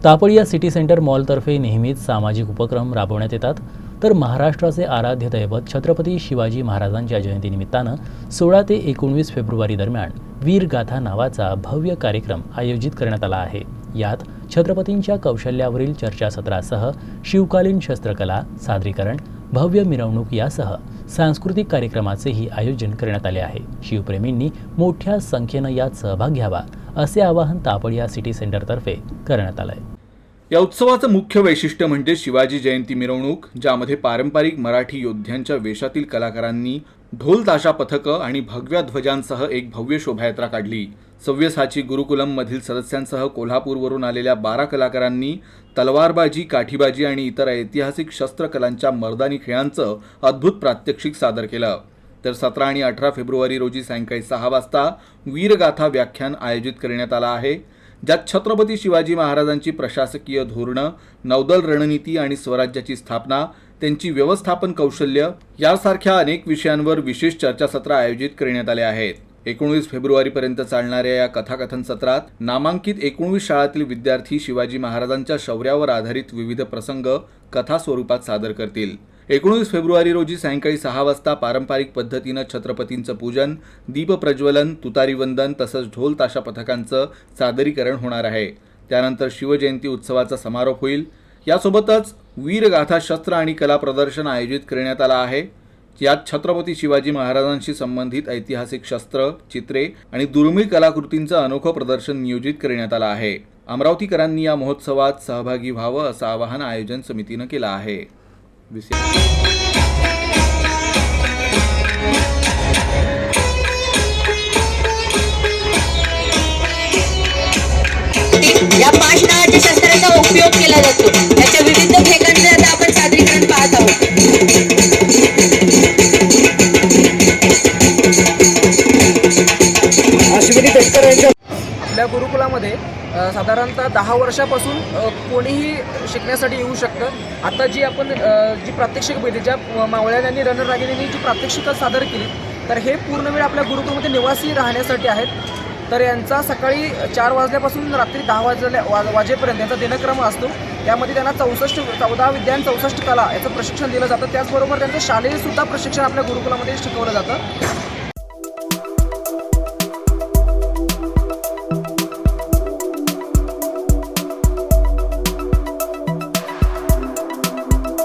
Tapadia city centre मॉलतर्फे नेहमीच सामाजिक उपक्रम राबवण्यात येतात। तर महाराष्ट्राचे आराध्य दैवत छत्रपती शिवाजी महाराजांच्या जयंतीनिमित्तानं 16 ते 19 फेब्रुवारी दरम्यान वीरगाथा नावाचा भव्य कार्यक्रम आयोजित करण्यात आला आहे। यात छत्रपतींच्या कौशल्यावरील चर्चासत्रासह शिवकालीन शस्त्रकला सादरीकरण, भव्य मिरवणूक यासह सांस्कृतिक कार्यक्रमाचेही आयोजन करण्यात आले आहे। शिवप्रेमींनी मोठ्या संख्येनं यात सहभाग घ्यावा असे आवाहन तापडिया सिटी सेंटरतर्फे करण्यात आले आहे। या उत्सवाचं मुख्य वैशिष्ट्य म्हणजे शिवाजी जयंती मिरवणूक, ज्यामध्ये पारंपरिक मराठी योद्ध्यांच्या वेशातील कलाकारांनी ढोल ताशा पथकं आणि भगव्या ध्वजांसह एक भव्य शोभायात्रा काढली। सव्यसाची गुरुकुलम मधील सदस्यांसह कोल्हापूरवरून आलेल्या 12 कलाकारांनी तलवारबाजी, काठीबाजी आणि इतर ऐतिहासिक शस्त्रकलांच्या मर्दानी खेळांचं अद्भुत प्रात्यक्षिक सादर केलं। तर 17 आणि 18 फेब्रुवारी रोजी सायंकाळी 6 वाजता वीरगाथा व्याख्यान आयोजित करण्यात आलं आहे, ज्यात छत्रपती शिवाजी महाराजांची प्रशासकीय धोरणं, नौदल रणनीती आणि स्वराज्याची स्थापना, त्यांची व्यवस्थापन कौशल्य यासारख्या अनेक विषयांवर विशेष चर्चासत्र आयोजित करण्यात आले आहेत। 19 फेब्रुवारीपर्यंत चालणाऱ्या या कथाकथन सत्रात नामांकित 19 शाळांतील विद्यार्थी शिवाजी महाराजांच्या शौर्यावर आधारित विविध प्रसंग कथा स्वरूपात सादर करतील। 19 फेब्रुवारी रोजी सायंकाळी 6 वाजता पारंपरिक पद्धतीनं छत्रपतींचं पूजन, दीपप्रज्वलन, तुतारीवंदन तसंच ढोल ताशा पथकांचं सादरीकरण होणार आहे। त्यानंतर शिवजयंती उत्सवाचा समारोप होईल। यासोबतच वीरगाथा शस्त्र आणि कला प्रदर्शन आयोजित करण्यात आलं आहे। यात छत्रपती शिवाजी महाराजांशी संबंधित ऐतिहासिक शस्त्र, चित्रे आणि दुर्मिळ कलाकृतींचं अनोखं प्रदर्शन नियोजित करण्यात आलं आहे। अमरावतीकरांनी या महोत्सवात सहभागी व्हावं असं आवाहन आयोजन समितीनं केलं आहे। या 5 नावाच्या शस्त्राचा उपयोग केला जातो। त्याच्या विविध फेकांचे आता आपण सादरीकरण पाहत आहोत। आपल्या गुरुकुलामध्ये साधारणतः 10 वर्षापासून कोणीही शिकण्यासाठी येऊ शकतं। आता जी आपण जी प्रात्यक्षिक बघितली, ज्या मावळ्यांनी रणरागिणींनी जी प्रात्यक्षिकं सादर केली, तर हे पूर्ण वेळ आपल्या गुरुकुलामध्ये निवासी राहण्यासाठी आहेत। तर यांचा सकाळी 4 वाजल्यापासून रात्री 10 वाजेपर्यंत यांचा दिनक्रम असतो। त्यामध्ये त्यांना 14 विद्या आणि 64 कला याचं प्रशिक्षण दिलं जातं। त्याचबरोबर त्यांचं शालेय सुद्धा प्रशिक्षण आपल्या गुरुकुलामध्ये शिकवलं जातं।